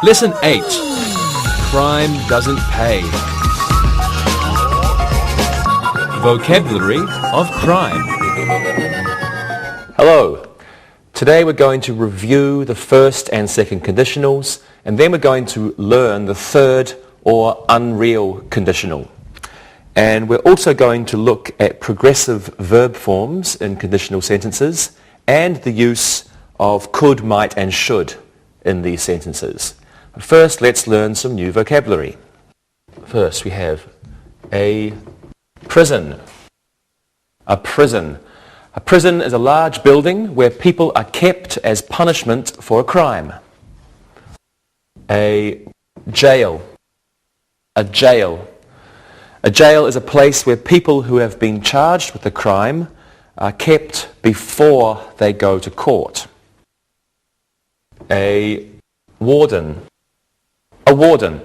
Lesson 8. Crime doesn't pay. Vocabulary of crime. Hello. Today we're going to review the first and second conditionals, and then we're going to learn the third or unreal conditional. And we're also going to look at progressive verb forms in conditional sentences and the use of could, might and should in these sentences. But first, let's learn some new vocabulary. First, we have a prison. A prison. A prison is a large building where people are kept as punishment for a crime. A jail. A jail. A jail is a place where people who have been charged with a crime are kept before they go to court. A warden. A warden.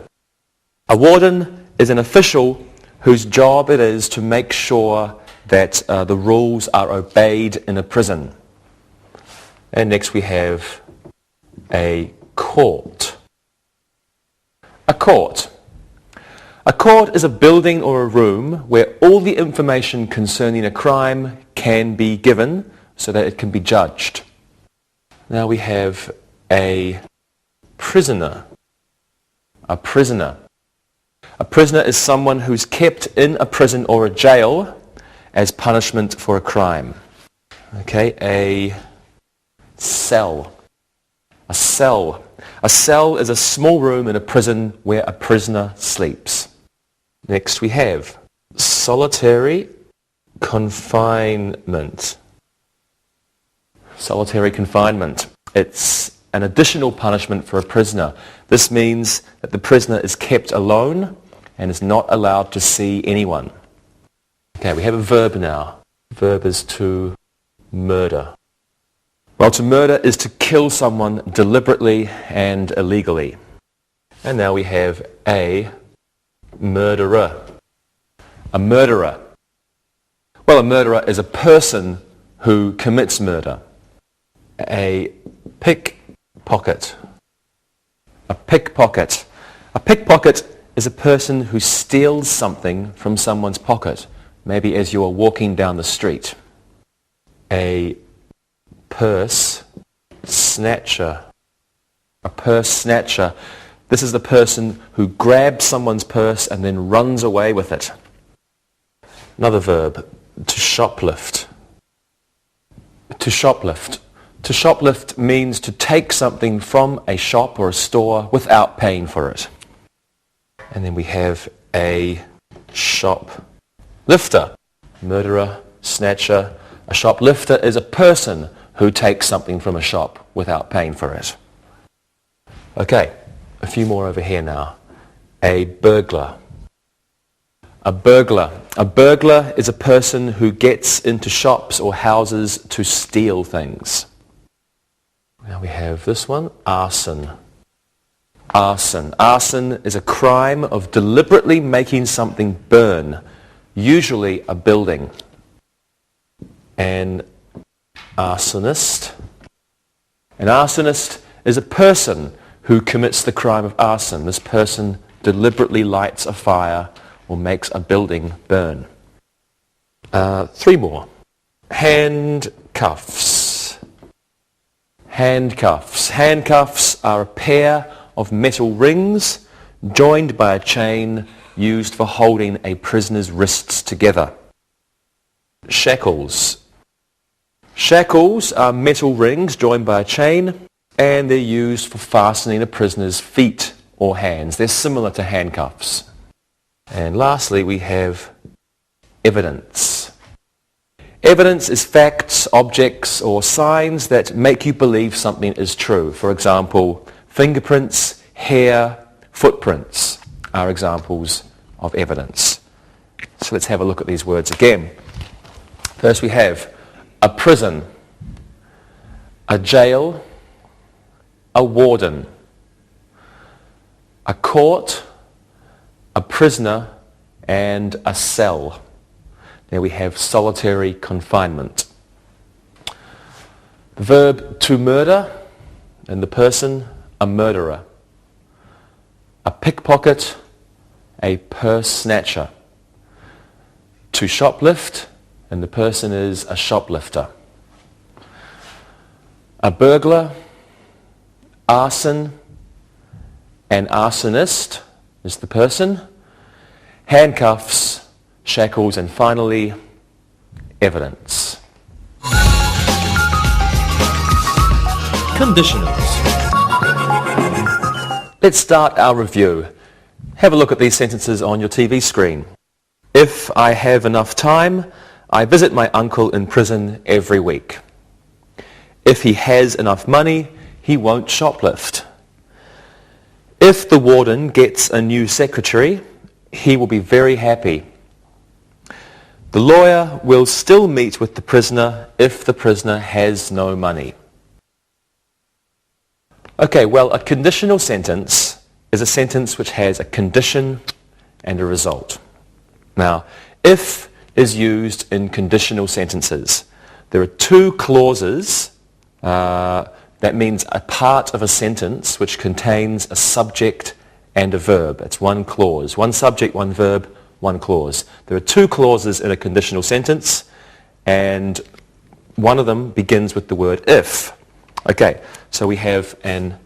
A warden is an official whose job it is to make sure that the rules are obeyed in a prison. And next we have a court. A court. A court is a building or a room where all the information concerning a crime can be given so that it can be judged. Now we have a prisoner. A prisoner. A prisoner is someone who's kept in a prison or a jail as punishment for a crime. Okay, a cell. A cell. A cell is a small room in a prison where a prisoner sleeps. Next we have solitary confinement. Solitary confinement. It's an additional punishment for a prisoner. This means that the prisoner is kept alone and is not allowed to see anyone. Okay, we have a verb now. The verb is to murder. Well, to murder is to kill someone deliberately and illegally. And now we have a murderer. A murderer. Well, a murderer is a person who commits murder. A pickpocket. A pickpocket. A pickpocket is a person who steals something from someone's pocket, maybe as you are walking down the street. A purse snatcher. A purse snatcher. This is the person who grabs someone's purse and then runs away with it. Another verb, to shoplift. To shoplift. To shoplift means to take something from a shop or a store without paying for it. And then we have a shoplifter. Murderer, snatcher. A shoplifter is a person who takes something from a shop without paying for it. Okay, a few more over here now. A burglar. A burglar. A burglar is a person who gets into shops or houses to steal things. Now we have this one, arson. Arson. Arson is a crime of deliberately making something burn, usually a building. An arsonist. An arsonist is a person who commits the crime of arson. This person deliberately lights a fire or makes a building burn. Three more. Handcuffs. Handcuffs. Handcuffs are a pair of metal rings joined by a chain used for holding a prisoner's wrists together. Shackles. Shackles are metal rings joined by a chain, and they're used for fastening a prisoner's feet or hands. They're similar to handcuffs. And lastly, we have evidence. Evidence is facts, objects, or signs that make you believe something is true. For example, fingerprints, hair, footprints are examples of evidence. So let's have a look at these words again. First we have a prison, a jail, a warden, a court, a prisoner, and a cell. Now we have solitary confinement. The verb to murder, and the person, a murderer. a pickpocket, a purse snatcher. To shoplift, and the person is a shoplifter. A burglar, arson, an arsonist is the person. Handcuffs, shackles, and finally, evidence. Conditionals. Let's start our review. Have a look at these sentences on your TV screen. If I have enough time, I visit my uncle in prison every week. If he has enough money, he won't shoplift. If the warden gets a new secretary, he will be very happy. The lawyer will still meet with the prisoner if the prisoner has no money. Okay, well, a conditional sentence is a sentence which has a condition and a result. Now, if is used in conditional sentences. There are two clauses. That means a part of a sentence which contains a subject and a verb. It's one clause. One subject, one verb, one clause. There are two clauses in a conditional sentence, and one of them begins with the word if. Okay, so we have an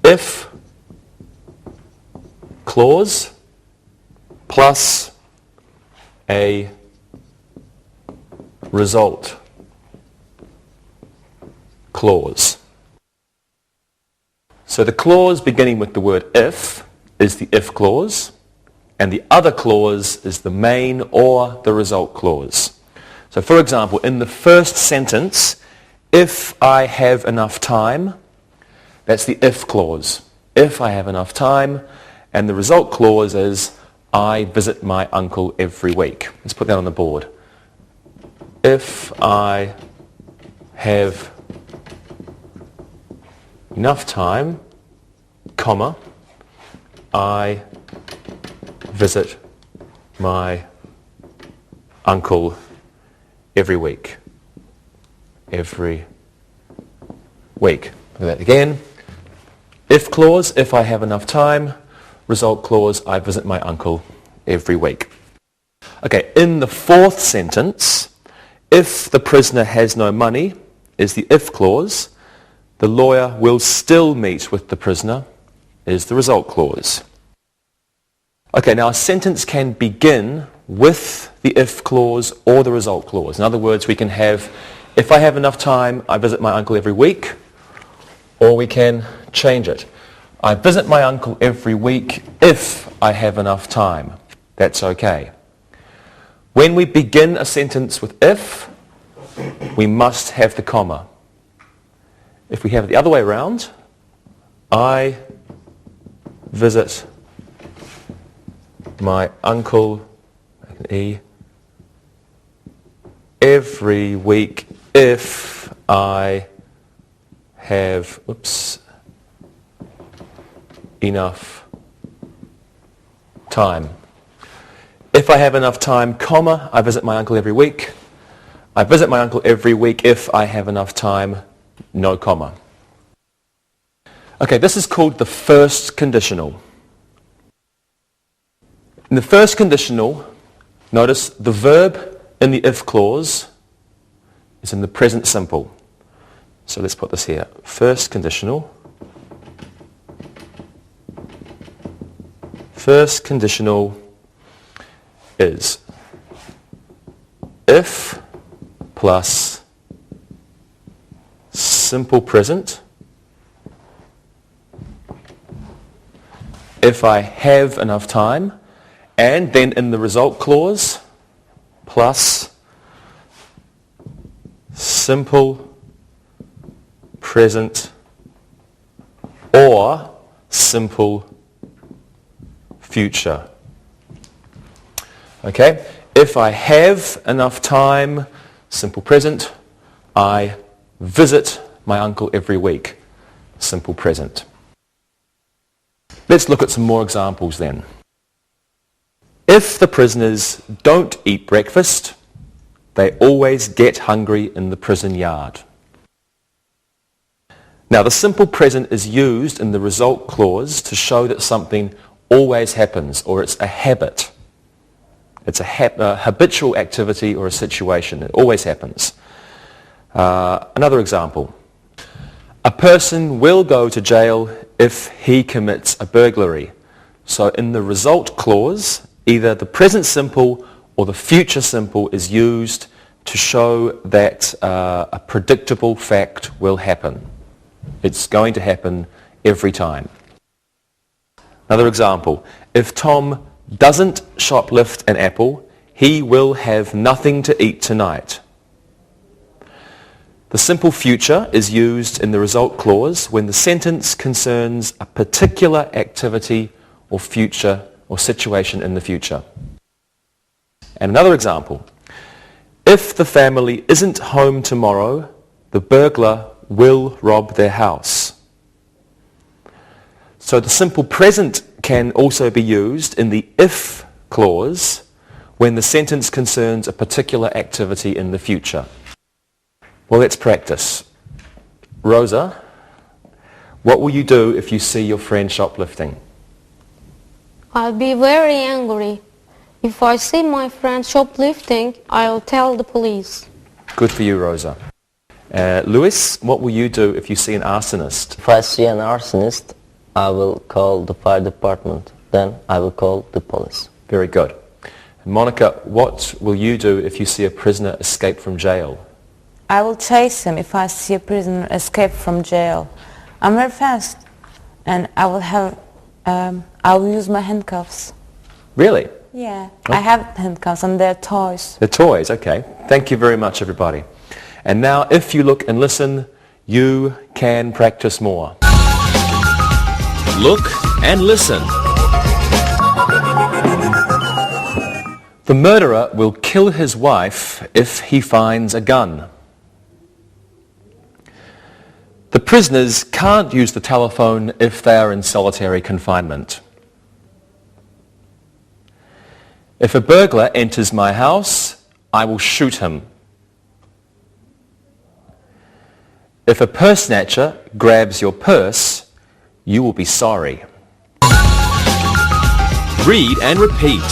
if clause plus a result clause. So the clause beginning with the word if is the if clause, and the other clause is the main or the result clause. So for example, in the first sentence, if I have enough time, that's the if clause. If I have enough time, and the result clause is I visit my uncle every week. Let's put that on the board. If I have enough time, comma, I visit my uncle every week. Every week. Look at that again. If clause, if I have enough time. Result clause, I visit my uncle every week. Okay, in the fourth sentence, if the prisoner has no money is the if clause. The lawyer will still meet with the prisoner is the result clause. Okay, now a sentence can begin with the if clause or the result clause. In other words, we can have, if I have enough time, I visit my uncle every week, or we can change it. I visit my uncle every week if I have enough time. That's okay. When we begin a sentence with if, we must have the comma. If we have it the other way around, I visit my uncle every week if I have enough time. If I have enough time, comma, I visit my uncle every week. I visit my uncle every week if I have enough time, no comma. Okay, this is called the first conditional. In the first conditional, notice the verb in the if clause is in the present simple. So let's put this here. First conditional. First conditional is if plus simple present. If I have enough time, and then in the result clause, plus simple present or simple future. Okay? If I have enough time, simple present, I visit my uncle every week, simple present. Let's look at some more examples then. If the prisoners don't eat breakfast, they always get hungry in the prison yard. Now, the simple present is used in the result clause to show that something always happens, or it's a habit. It's a habitual activity or a situation. It always happens. Another example. A person will go to jail if he commits a burglary. So in the result clause, either the present simple or the future simple is used to show that a predictable fact will happen. It's going to happen every time. Another example. If Tom doesn't shoplift an apple, he will have nothing to eat tonight. The simple future is used in the result clause when the sentence concerns a particular activity or future or situation in the future. And another example. If the family isn't home tomorrow, the burglar will rob their house. So the simple present can also be used in the if clause when the sentence concerns a particular activity in the future. Well, let's practice. Rosa, what will you do if you see your friend shoplifting? I'll be very angry. If I see my friend shoplifting, I'll tell the police. Good for you, Rosa. Lewis, what will you do if you see an arsonist? If I see an arsonist, I will call the fire department. Then I will call the police. Very good. And Monica, what will you do if you see a prisoner escape from jail? I will chase him if I see a prisoner escape from jail. I'm very fast, and I will use my handcuffs. Really? Yeah, Oh. I have handcuffs and they're toys. The toys, okay. Thank you very much, everybody. And now, if you look and listen, you can practice more. Look and listen. The murderer will kill his wife if he finds a gun. The prisoners can't use the telephone if they are in solitary confinement. If a burglar enters my house, I will shoot him. If a purse snatcher grabs your purse, you will be sorry. Read and repeat.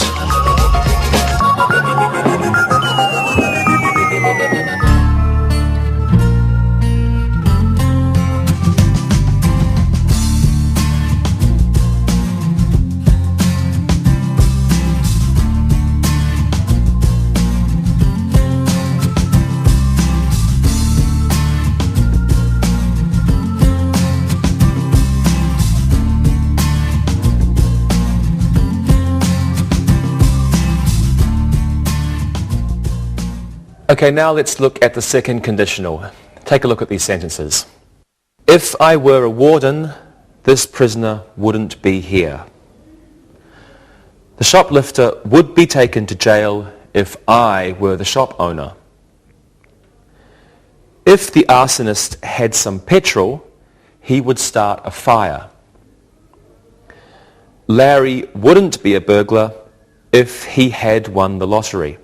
Okay, now let's look at the second conditional. Take a look at these sentences. If I were a warden, this prisoner wouldn't be here. The shoplifter would be taken to jail if I were the shop owner. If the arsonist had some petrol, he would start a fire. Larry wouldn't be a burglar if he had won the lottery.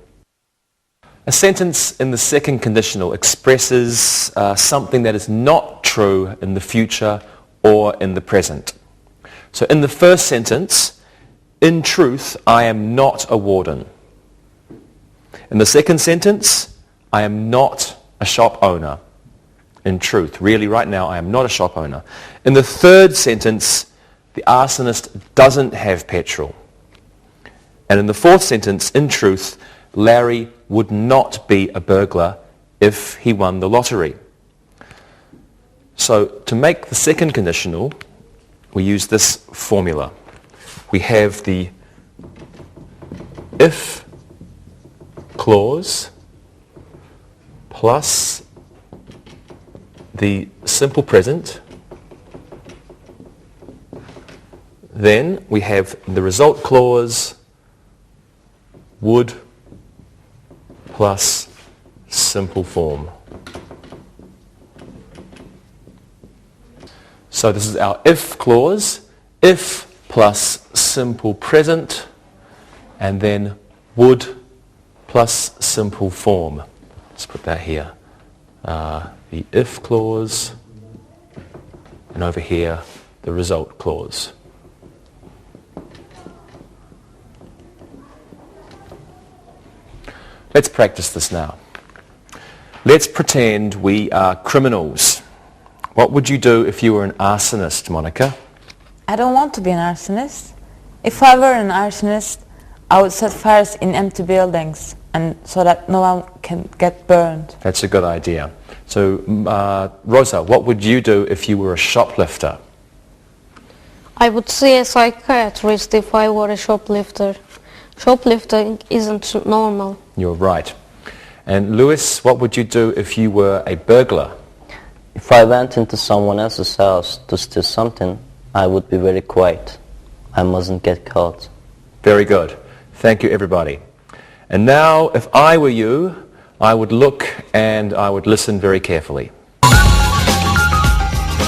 A sentence in the second conditional expresses something that is not true in the future or in the present. So in the first sentence, in truth, I am not a warden. In the second sentence, I am not a shop owner. In truth, really right now, I am not a shop owner. In the third sentence, the arsonist doesn't have petrol. And in the fourth sentence, in truth, Larry would not be a burglar if he won the lottery. So to make the second conditional, we use this formula. We have the if clause plus the simple present. Then we have the result clause would plus simple form. So this is our if clause, if plus simple present, and then would plus simple form. Let's put that here. The if clause and over here the result clause. Let's practice this now. Let's pretend we are criminals. What would you do if you were an arsonist, Monica? I don't want to be an arsonist. If I were an arsonist, I would set fires in empty buildings and so that no one can get burned. That's a good idea. So, Rosa, what would you do if you were a shoplifter? I would see a psychiatrist if I were a shoplifter. Shoplifting isn't normal. You're right. And Lewis, what would you do if you were a burglar? If I went into someone else's house to steal something, I would be very quiet. I mustn't get caught. Very good. Thank you, everybody. And now, if I were you, I would look and I would listen very carefully.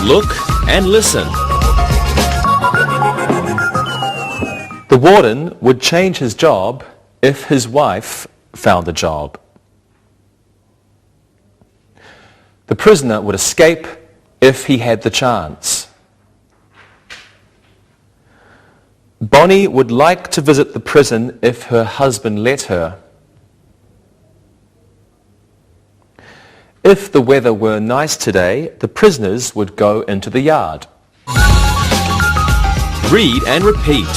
Look and listen. The warden would change his job if his wife found a job. The prisoner would escape if he had the chance. Bonnie would like to visit the prison if her husband let her. If the weather were nice today, the prisoners would go into the yard. Read and repeat.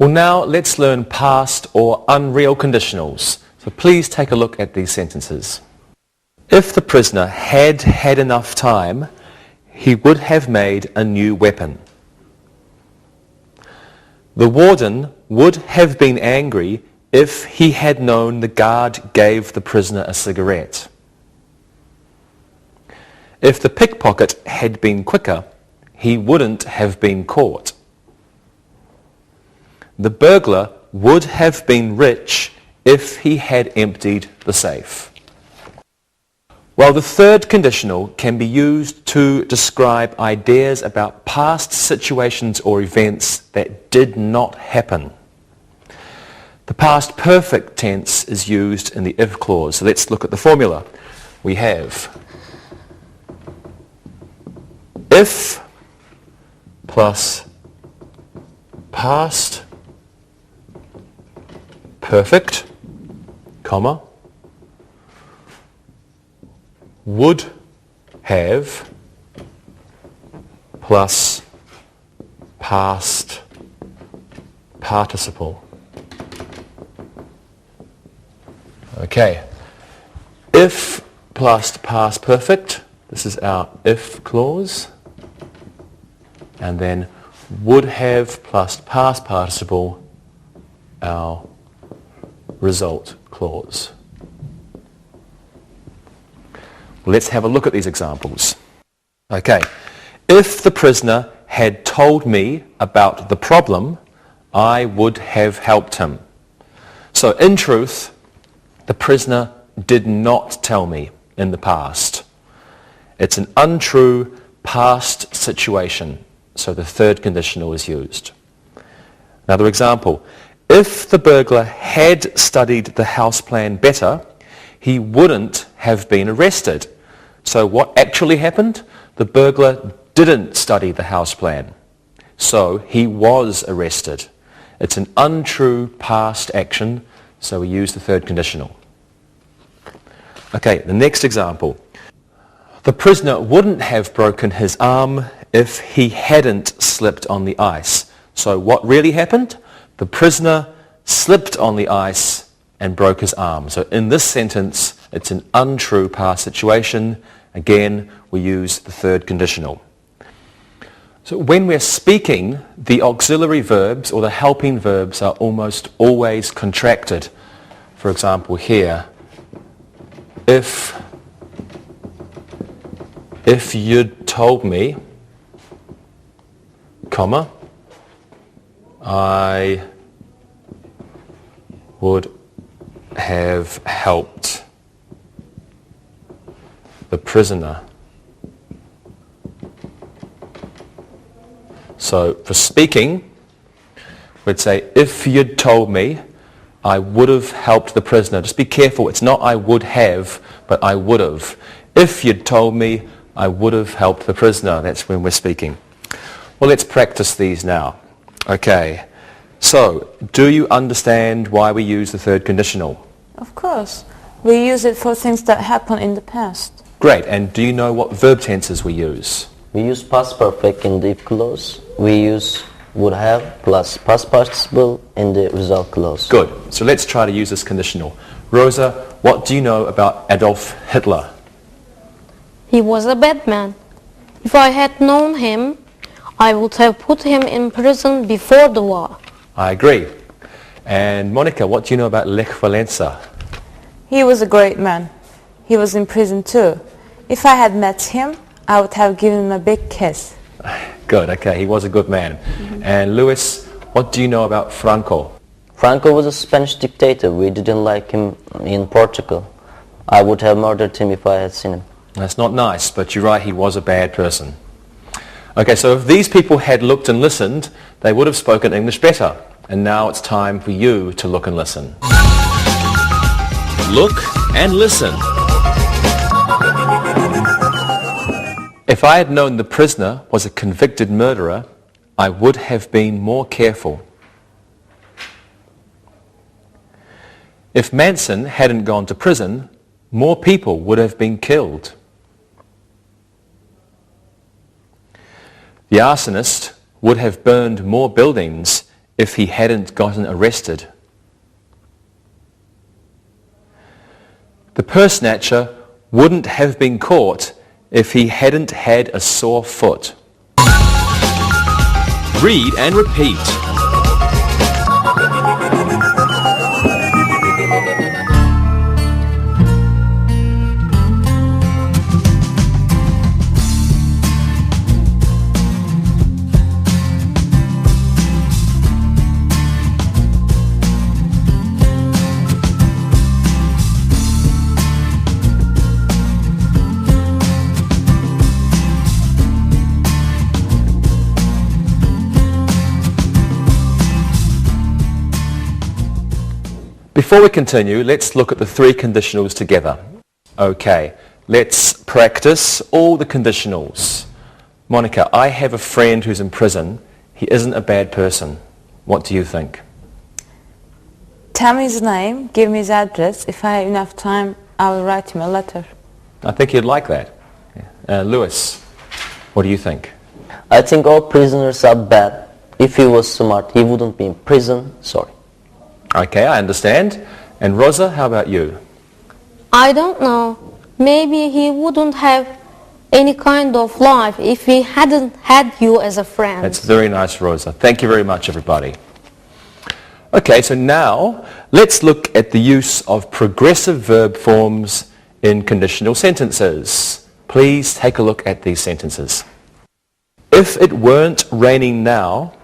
Well, now let's learn past or unreal conditionals. So please take a look at these sentences. If the prisoner had had enough time, he would have made a new weapon. The warden would have been angry if he had known the guard gave the prisoner a cigarette. If the pickpocket had been quicker, he wouldn't have been caught. The burglar would have been rich if he had emptied the safe. Well, the third conditional can be used to describe ideas about past situations or events that did not happen. The past perfect tense is used in the if clause. So let's look at the formula. We have if plus past perfect, comma, would have plus past participle. Okay. If plus past perfect, this is our if clause. And then would have plus past participle, our result clause. Let's have a look at these examples. Okay, if the prisoner had told me about the problem, I would have helped him. So in truth, the prisoner did not tell me in the past. It's an untrue past situation, so the third conditional is used. Another example. If the burglar had studied the house plan better, he wouldn't have been arrested. So what actually happened? The burglar didn't study the house plan. So he was arrested. It's an untrue past action, so we use the third conditional. Okay, the next example. The prisoner wouldn't have broken his arm if he hadn't slipped on the ice. So what really happened? The prisoner slipped on the ice and broke his arm. So in this sentence, it's an untrue past situation. Again, we use the third conditional. So when we're speaking, the auxiliary verbs or the helping verbs are almost always contracted. For example, here, if you'd told me, comma, I would have helped the prisoner. So for speaking, we'd say, if you'd told me, I would have helped the prisoner. Just be careful, it's not I would have, but I would have. If you'd told me, I would have helped the prisoner. That's when we're speaking. Well, let's practice these now. Okay, so do you understand why we use the third conditional? Of course. We use it for things that happen in the past. Great, and do you know what verb tenses we use? We use past perfect in the if clause. We use would have plus past participle in the result clause. Good, so let's try to use this conditional. Rosa, what do you know about Adolf Hitler? He was a bad man. If I had known him, I would have put him in prison before the war. I agree. And Monica, what do you know about Lech Walesa? He was a great man. He was in prison too. If I had met him, I would have given him a big kiss. Good, okay, he was a good man. And Luis, what do you know about Franco? Franco was a Spanish dictator. We didn't like him in Portugal. I would have murdered him if I had seen him. That's not nice, but you're right, he was a bad person. Okay, so if these people had looked and listened, they would have spoken English better. And now it's time for you to look and listen. Look and listen. If I had known the prisoner was a convicted murderer, I would have been more careful. If Manson hadn't gone to prison, more people would have been killed. The arsonist would have burned more buildings if he hadn't gotten arrested. The purse snatcher wouldn't have been caught if he hadn't had a sore foot. Read and repeat. Before we continue, let's look at the three conditionals together. Okay, let's practice all the conditionals. Monica, I have a friend who's in prison. He isn't a bad person. What do you think? Tell me his name, give me his address. If I have enough time, I will write him a letter. I think he'd like that. Lewis, what do you think? I think all prisoners are bad. If he was smart, he wouldn't be in prison. Sorry. Okay, I understand. And Rosa, how about you? I don't know. Maybe he wouldn't have any kind of life if he hadn't had you as a friend. That's very nice, Rosa. Thank you very much, everybody. Okay, so now let's look at the use of progressive verb forms in conditional sentences. Please take a look at these sentences. If it weren't raining now,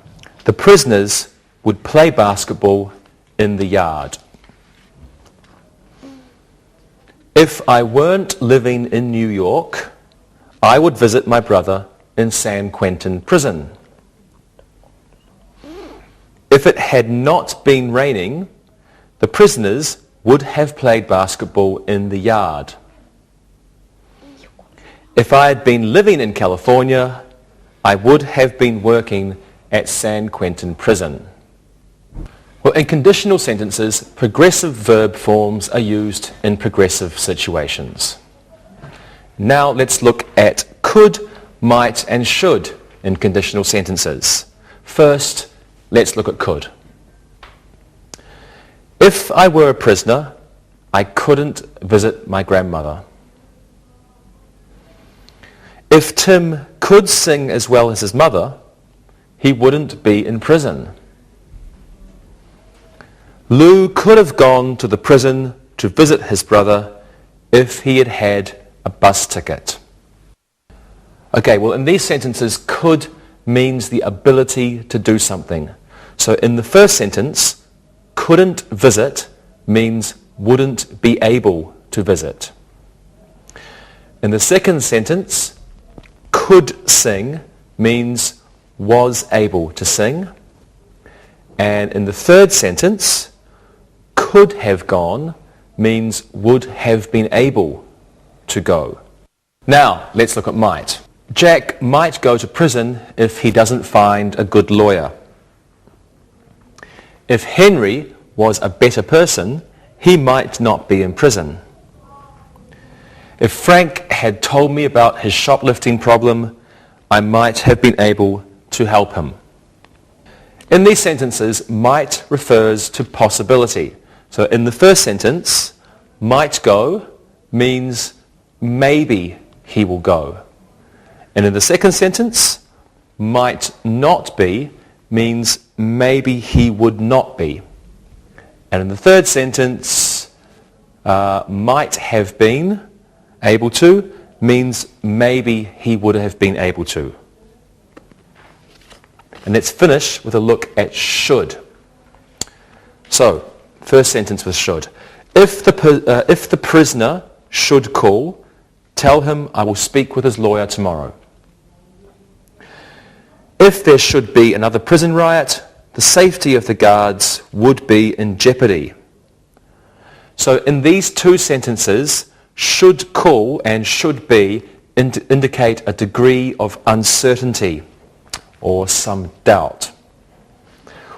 the prisoners would play basketball in the yard. If I weren't living in New York, I would visit my brother in San Quentin prison. If it had not been raining, the prisoners would have played basketball in the yard. If I had been living in California, I would have been working at San Quentin prison. Well, in conditional sentences, progressive verb forms are used in progressive situations. Now let's look at could, might and should in conditional sentences. First, let's look at could. If I were a prisoner, I couldn't visit my grandmother. If Tim could sing as well as his mother, he wouldn't be in prison. Lou could have gone to the prison to visit his brother if he had had a bus ticket. Okay, well in these sentences, could means the ability to do something. So in the first sentence, couldn't visit means wouldn't be able to visit. In the second sentence, could sing means was able to sing. And in the third sentence, could have gone means would have been able to go. Now, let's look at might. Jack might go to prison if he doesn't find a good lawyer. If Henry was a better person, he might not be in prison. If Frank had told me about his shoplifting problem, I might have been able to help him. In these sentences, might refers to possibility. So in the first sentence, might go means maybe he will go. And in the second sentence, might not be means maybe he would not be. And in the third sentence, might have been able to means maybe he would have been able to. And let's finish with a look at should. So, first sentence was should. If the prisoner should call, tell him I will speak with his lawyer tomorrow. If there should be another prison riot, the safety of the guards would be in jeopardy. So in these two sentences, should call and should be indicate a degree of uncertainty or some doubt.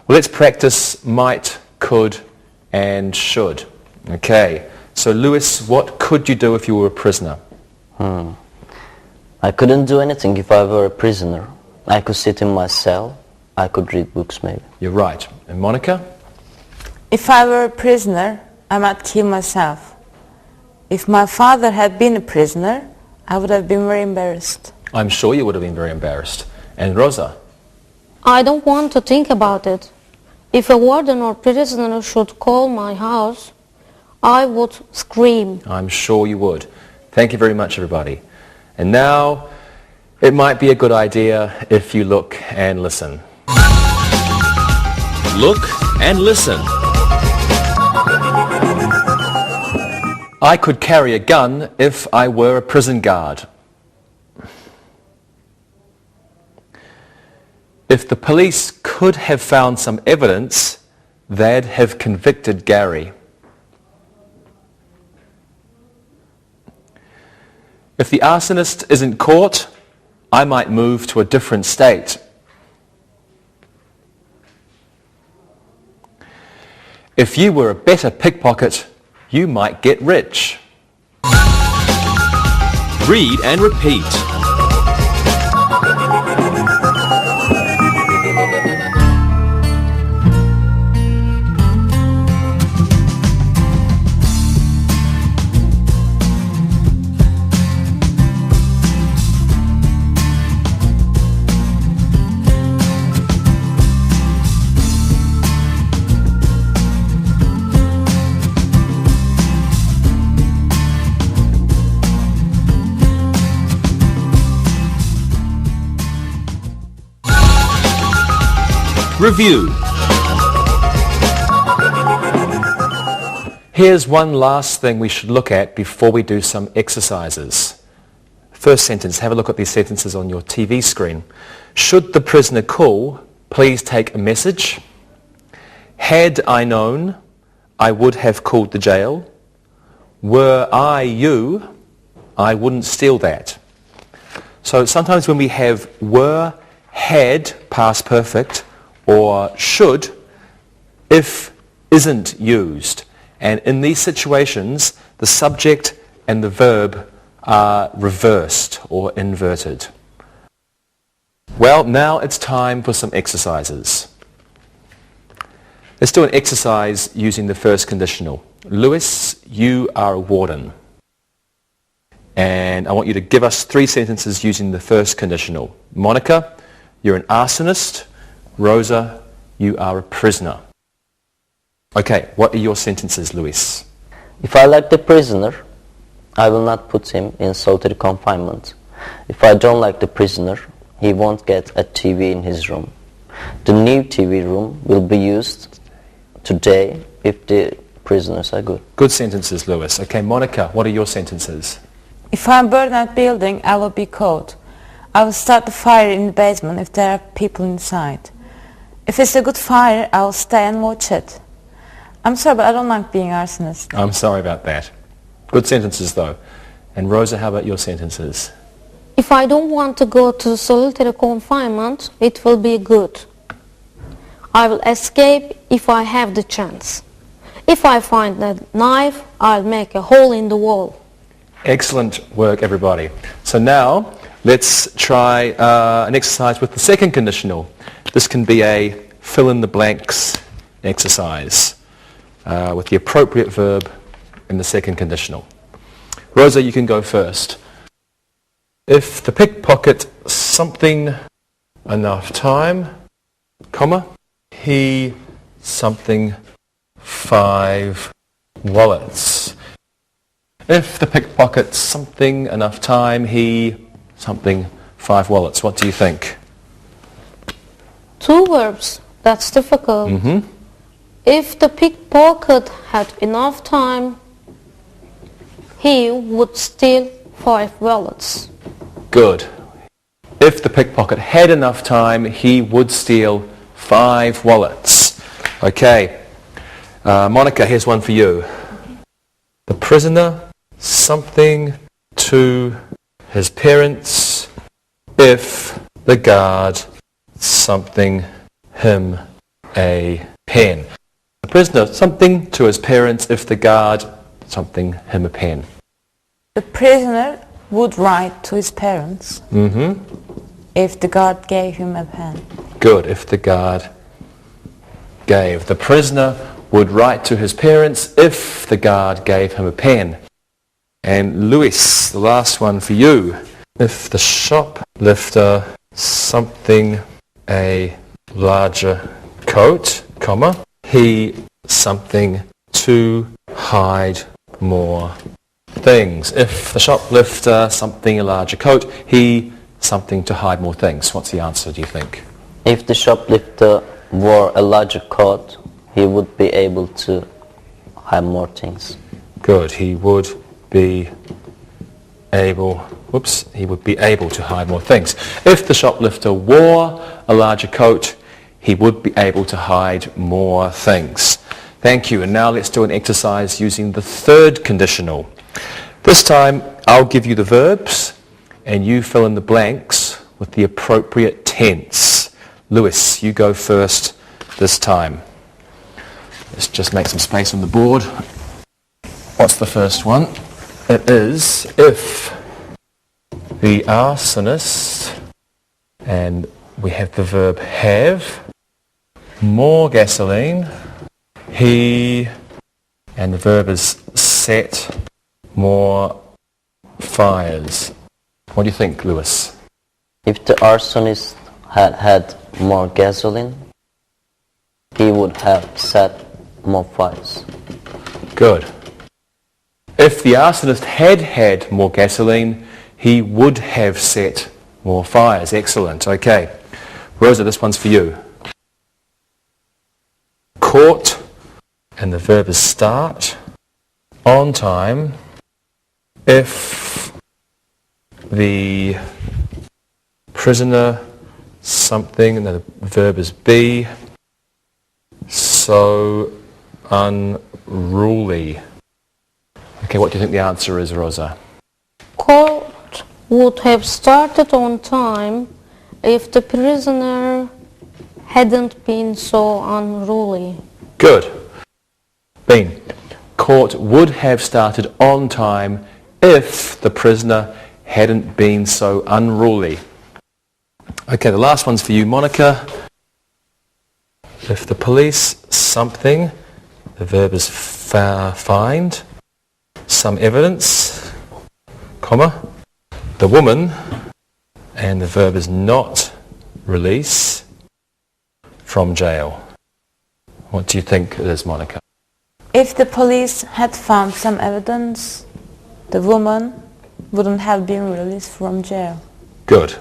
Well, let's practice might, could, and should. Okay, so Lewis, what could you do if you were a prisoner? I couldn't do anything if I were a prisoner. I could sit in my cell. I could read books maybe. You're right. And Monica? If I were a prisoner, I might kill myself. If my father had been a prisoner, I would have been very embarrassed. I'm sure you would have been very embarrassed. And Rosa? I don't want to think about it. If a warden or prisoner should call my house, I would scream. I'm sure you would. Thank you very much, everybody. And now, it might be a good idea if you look and listen. Look and listen. I could carry a gun if I were a prison guard. If the police could have found some evidence, they'd have convicted Gary. If the arsonist isn't caught, I might move to a different state. If you were a better pickpocket, you might get rich. Read and repeat. Review. Here's one last thing we should look at before we do some exercises. First sentence, have a look at these sentences on your TV screen. Should the prisoner call, please take a message. Had I known, I would have called the jail. Were I you, I wouldn't steal that. So sometimes when we have were, had, past perfect, or should, if isn't used. And in these situations, the subject and the verb are reversed or inverted. Well, now it's time for some exercises. Let's do an exercise using the first conditional. Lewis, you are a warden. And I want you to give us 3 sentences using the first conditional. Monica, you're an arsonist. Rosa, you are a prisoner. Okay, what are your sentences, Luis? If I like the prisoner, I will not put him in solitary confinement. If I don't like the prisoner, he won't get a TV in his room. The new TV room will be used today if the prisoners are good. Good sentences, Lewis. Okay, Monica, what are your sentences? If I burn that building, I will be caught. I will start the fire in the basement if there are people inside. If it's a good fire, I will stay and watch it. I'm sorry, but I don't like being arsonist. I'm sorry about that. Good sentences, though. And Rosa, how about your sentences? If I don't want to go to solitary confinement, it will be good. I will escape if I have the chance. If I find a knife, I'll make a hole in the wall. Excellent work, everybody. So now, let's try an exercise with the second conditional. This can be a fill-in-the-blanks exercise with the appropriate verb in the second conditional. Rosa, you can go first. If the pickpocket something enough time, comma, he something 5 wallets. If the pickpocket something enough time, he something 5 wallets. What do you think? 2 verbs. That's difficult. Mm-hmm. If the pickpocket had enough time, he would steal 5 wallets. Good. If the pickpocket had enough time, he would steal 5 wallets. Okay. Monica, here's one for you. The prisoner something to his parents if the guard something him a pen. The prisoner something to his parents if the guard something him a pen. The prisoner would write to his parents if the guard gave him a pen. Good, if the guard gave. The prisoner would write to his parents if the guard gave him a pen. And Luis, the last one for you. If the shoplifter something a larger coat, comma, he something to hide more things. If the shoplifter something a larger coat, he something to hide more things. What's the answer, do you think? If the shoplifter wore a larger coat, he would be able to hide more things. Good. He would be able to hide more things. If the shoplifter wore a larger coat, he would be able to hide more things. Thank you. And now let's do an exercise using the third conditional. This time I'll give you the verbs and you fill in the blanks with the appropriate tense. Lewis, you go first this time. Let's just make some space on the board. What's the first one? It is if the arsonist, and we have the verb have, more gasoline, he, and the verb is set more fires. What do you think, Lewis? If the arsonist had more gasoline, he would have set more fires. Good. If the arsonist had more gasoline, he would have set more fires. Excellent. Okay. Rosa, this one's for you. Caught, and the verb is start, on time, if the prisoner something, and the verb is be, so unruly. Okay, what do you think the answer is, Rosa? Court would have started on time if the prisoner hadn't been so unruly. Good. Bean. Court would have started on time if the prisoner hadn't been so unruly. Okay, the last one's for you, Monica. If the police something, the verb is find, some evidence, comma, the woman, and the verb is not release, from jail. What do you think it is, Monica? If the police had found some evidence, the woman wouldn't have been released from jail. Good.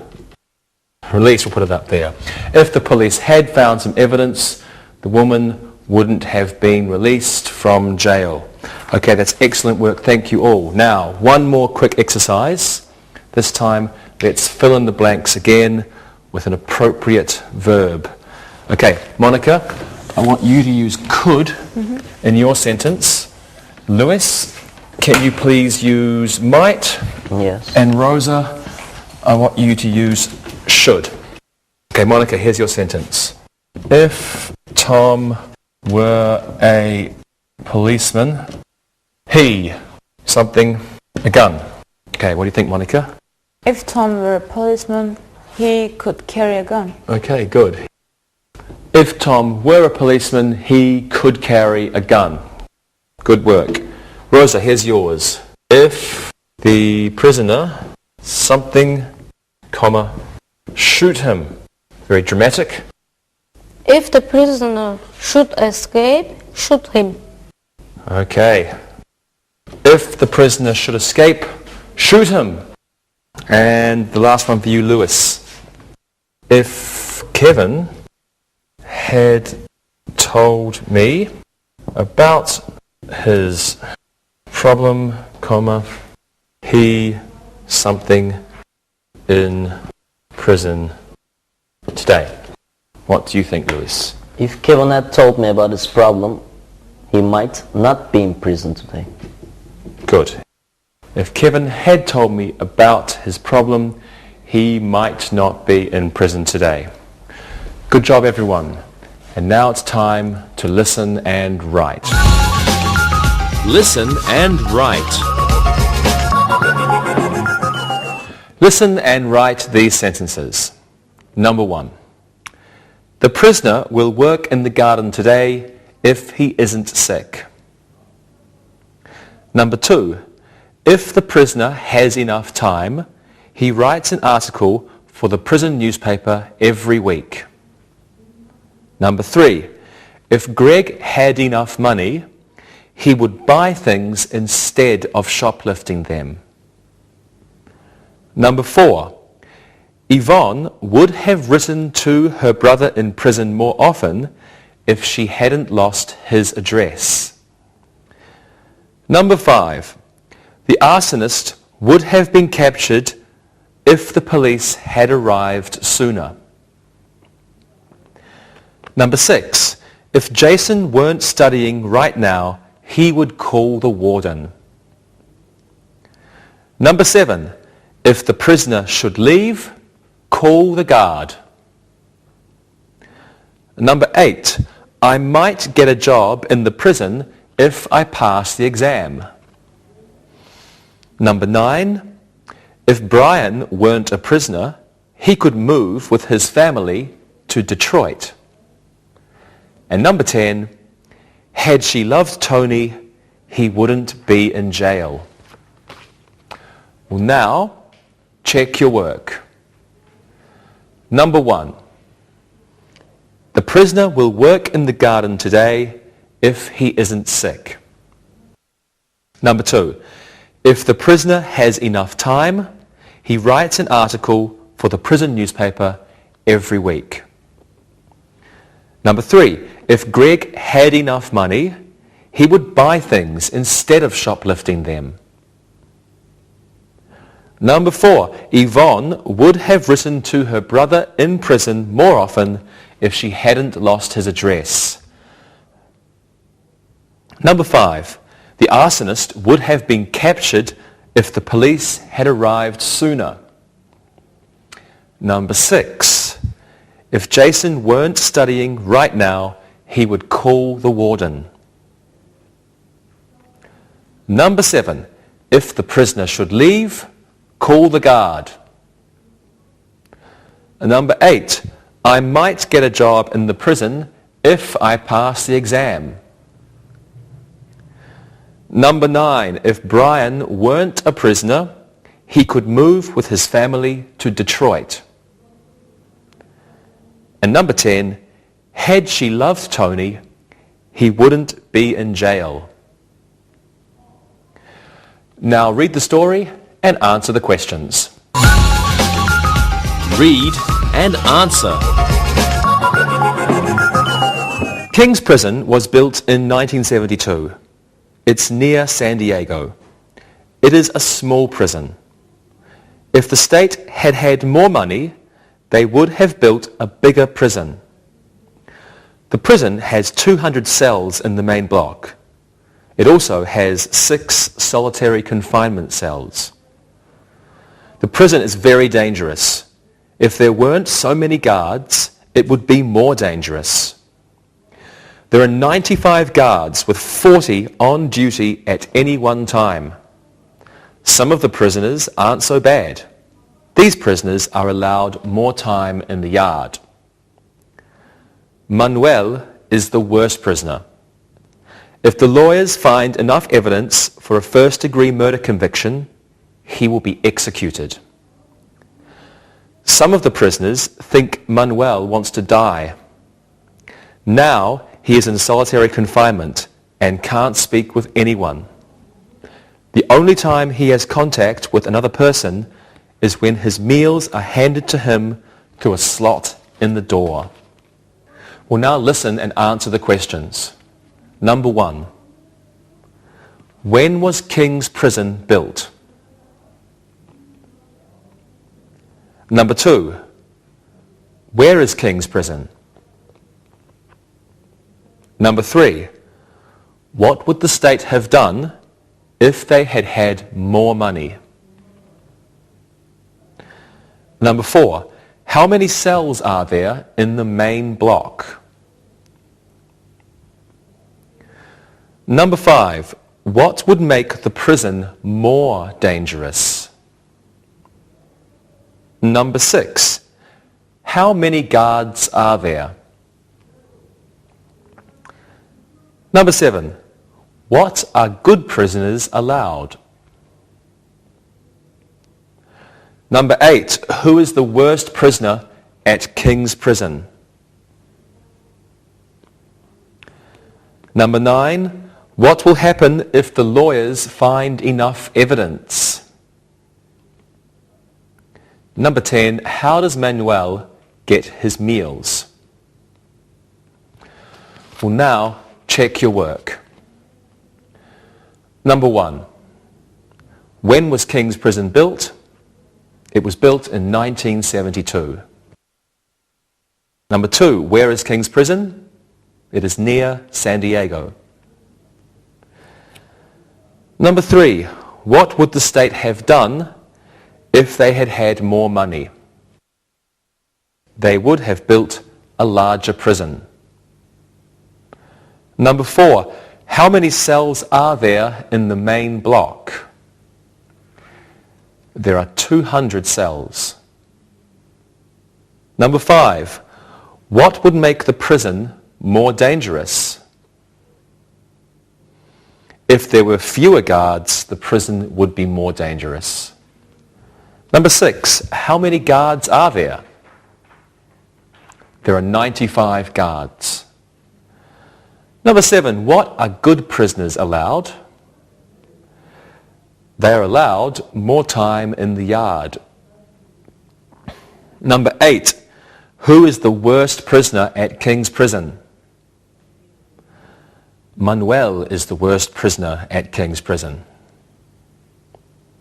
Release, we'll put it up there. If the police had found some evidence, the woman wouldn't have been released from jail. Okay, that's excellent work. Thank you all. Now, one more quick exercise. This time, let's fill in the blanks again with an appropriate verb. Okay, Monica, I want you to use could in your sentence. Lewis, can you please use might? Yes. And Rosa, I want you to use should. Okay, Monica, here's your sentence. If Tom were a policeman, he, something, a gun. Okay, what do you think, Monica? If Tom were a policeman, he could carry a gun. Okay, good. If Tom were a policeman, he could carry a gun. Good work. Rosa, here's yours. If the prisoner, something, comma, shoot him. Very dramatic. If the prisoner should escape, shoot him. Okay. If the prisoner should escape, shoot him. And the last one for you, Lewis. If Kevin had told me about his problem, comma, he, something, in prison today. What do you think, Lewis? If Kevin had told me about his problem, he might not be in prison today. Good. If Kevin had told me about his problem, he might not be in prison today. Good job, everyone. And now it's time to listen and write. Listen and write. Listen and write these sentences. Number 1. The prisoner will work in the garden today if he isn't sick. Number 2. If the prisoner has enough time, he writes an article for the prison newspaper every week. Number 3. If Greg had enough money, he would buy things instead of shoplifting them. Number 4. Yvonne would have written to her brother in prison more often if she hadn't lost his address. Number 5. The arsonist would have been captured if the police had arrived sooner. Number 6. If Jason weren't studying right now, he would call the warden. Number 7. If the prisoner should leave, call the guard. Number 8. I might get a job in the prison if I pass the exam. Number 9. If Brian weren't a prisoner, he could move with his family to Detroit. And number 10. Had she loved Tony, he wouldn't be in jail. Well, now, check your work. Number 1. The prisoner will work in the garden today if he isn't sick. Number 2. If the prisoner has enough time, he writes an article for the prison newspaper every week. Number 3. If Greg had enough money, he would buy things instead of shoplifting them. Number 4. Yvonne would have written to her brother in prison more often if she hadn't lost his address. Number 5. The arsonist would have been captured if the police had arrived sooner. Number 6. If Jason weren't studying right now, he would call the warden. Number 7. If the prisoner should leave, call the guard. Number 8. I might get a job in the prison if I pass the exam. Number 9. If Brian weren't a prisoner, he could move with his family to Detroit. And number 10. Had she loved Tony, he wouldn't be in jail. Now read the story and answer the questions. Read and answer. King's Prison was built in 1972. It's near San Diego. It is a small prison. If the state had had more money, they would have built a bigger prison. The prison has 200 cells in the main block. It also has 6 solitary confinement cells. The prison is very dangerous. If there weren't so many guards, it would be more dangerous. There are 95 guards with 40 on duty at any one time. Some of the prisoners aren't so bad. These prisoners are allowed more time in the yard. Manuel is the worst prisoner. If the lawyers find enough evidence for a first-degree murder conviction, he will be executed. Some of the prisoners think Manuel wants to die. Now he is in solitary confinement and can't speak with anyone. The only time he has contact with another person is when his meals are handed to him through a slot in the door. We'll now listen and answer the questions. Number 1. When was King's Prison built? Number 2. Where is King's Prison? Number 3. What would the state have done if they had had more money? Number 4. How many cells are there in the main block? Number 5. What would make the prison more dangerous? Number 6. How many guards are there? Number 7. What are good prisoners allowed? Number 8. Who is the worst prisoner at King's Prison? Number 9. What will happen if the lawyers find enough evidence? Number 10. How does Manuel get his meals? Well, now check your work. Number 1. When was King's Prison built? It was built in 1972. Number 2. Where is King's Prison? It is near San Diego. Number 3. What would the state have done if they had had more money? They would have built a larger prison. Number 4. How many cells are there in the main block? There are 200 cells. Number 5. What would make the prison more dangerous? If there were fewer guards, the prison would be more dangerous. Number 6. How many guards are there? There are 95 guards. Number 7. What are good prisoners allowed? They are allowed more time in the yard. Number 8. Who is the worst prisoner at King's Prison? Manuel is the worst prisoner at King's Prison.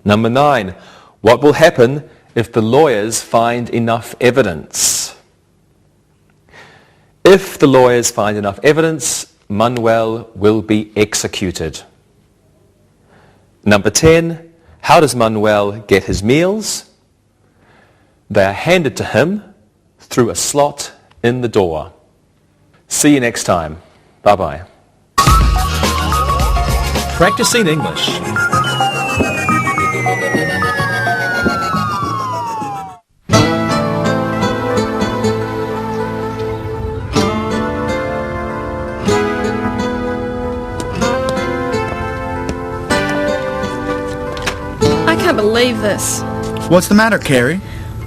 Number 9. What will happen if the lawyers find enough evidence? If the lawyers find enough evidence, Manuel will be executed. Number 10. How does Manuel get his meals? They are handed to him through a slot in the door. See you next time. Bye-bye. Practicing English. I can't believe this. What's the matter, Carrie?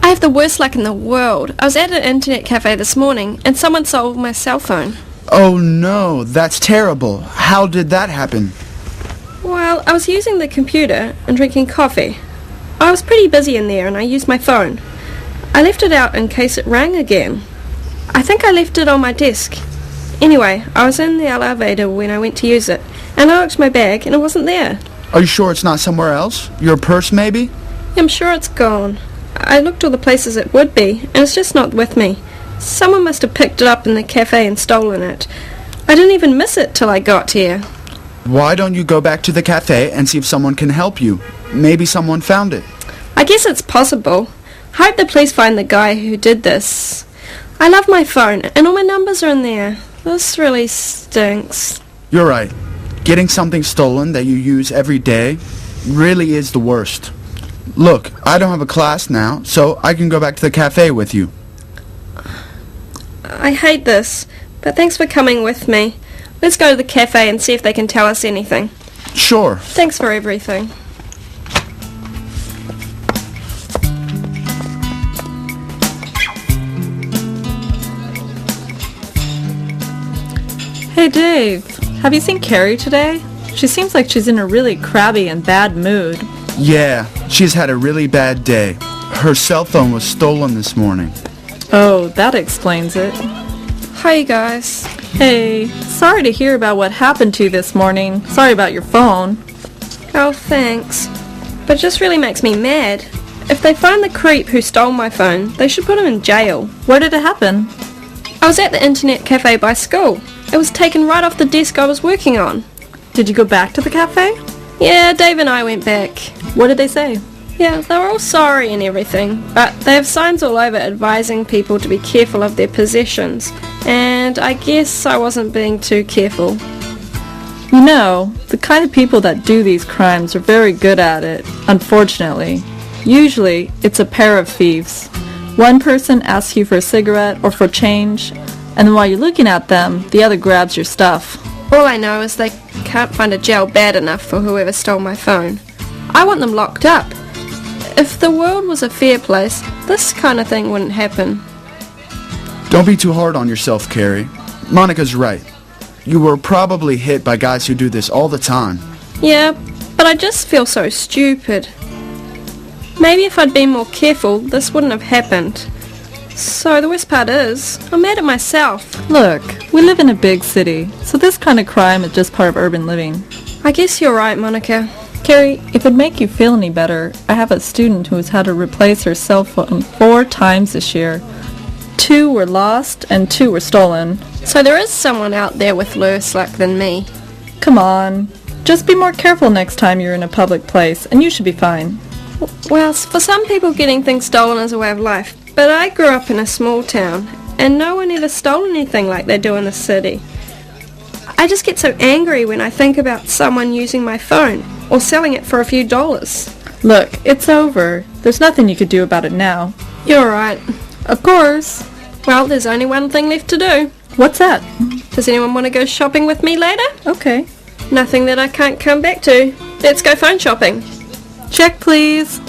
I have the worst luck in the world. I was at an internet cafe this morning and someone stole my cell phone. Oh no, that's terrible. How did that happen? Well, I was using the computer and drinking coffee. I was pretty busy in there and I used my phone. I left it out in case it rang again. I think I left it on my desk. Anyway, I was in the elevator when I went to use it, and I looked my bag and it wasn't there. Are you sure it's not somewhere else? Your purse, maybe? I'm sure it's gone. I looked all the places it would be, and it's just not with me. Someone must have picked it up in the cafe and stolen it. I didn't even miss it till I got here. Why don't you go back to the cafe and see if someone can help you? Maybe someone found it. I guess it's possible. I hope the police find the guy who did this. I love my phone, and all my numbers are in there. This really stinks. You're right. Getting something stolen that you use every day really is the worst. Look, I don't have a class now, so I can go back to the cafe with you. I hate this, but thanks for coming with me. Let's go to the cafe and see if they can tell us anything. Sure. Thanks for everything. Hey Dave, have you seen Carrie today? She seems like she's in a really crabby and bad mood. Yeah, she's had a really bad day. Her cell phone was stolen this morning. Oh, that explains it. Hi guys. Hey, sorry to hear about what happened to you this morning. Sorry about your phone. Oh, thanks. But it just really makes me mad. If they find the creep who stole my phone, they should put him in jail. Where did it happen? I was at the internet cafe by school. It was taken right off the desk I was working on. Did you go back to the cafe? Yeah, Dave and I went back. What did they say? Yeah, they were all sorry and everything, but they have signs all over advising people to be careful of their possessions, and I guess I wasn't being too careful. You know, the kind of people that do these crimes are very good at it, unfortunately. Usually, it's a pair of thieves. One person asks you for a cigarette or for change, and then while you're looking at them, the other grabs your stuff. All I know is they can't find a jail bad enough for whoever stole my phone. I want them locked up. If the world was a fair place, this kind of thing wouldn't happen. Don't be too hard on yourself, Carrie. Monica's right. You were probably hit by guys who do this all the time. Yeah, but I just feel so stupid. Maybe if I'd been more careful, this wouldn't have happened. So the worst part is, I'm mad at myself. Look, we live in a big city, so this kind of crime is just part of urban living. I guess you're right, Monica. Carrie, if it'd make you feel any better, I have a student who's had to replace her cell phone 4 times this year. 2 were lost and 2 were stolen. So there is someone out there with worse luck than me. Come on, just be more careful next time you're in a public place, and you should be fine. Well, for some people getting things stolen is a way of life, but I grew up in a small town, and no one ever stole anything like they do in the city. I just get so angry when I think about someone using my phone, or selling it for a few dollars. Look, it's over. There's nothing you could do about it now. You're right. Of course. Well, there's only one thing left to do. What's that? Does anyone want to go shopping with me later? Okay. Nothing that I can't come back to. Let's go phone shopping. Check, please.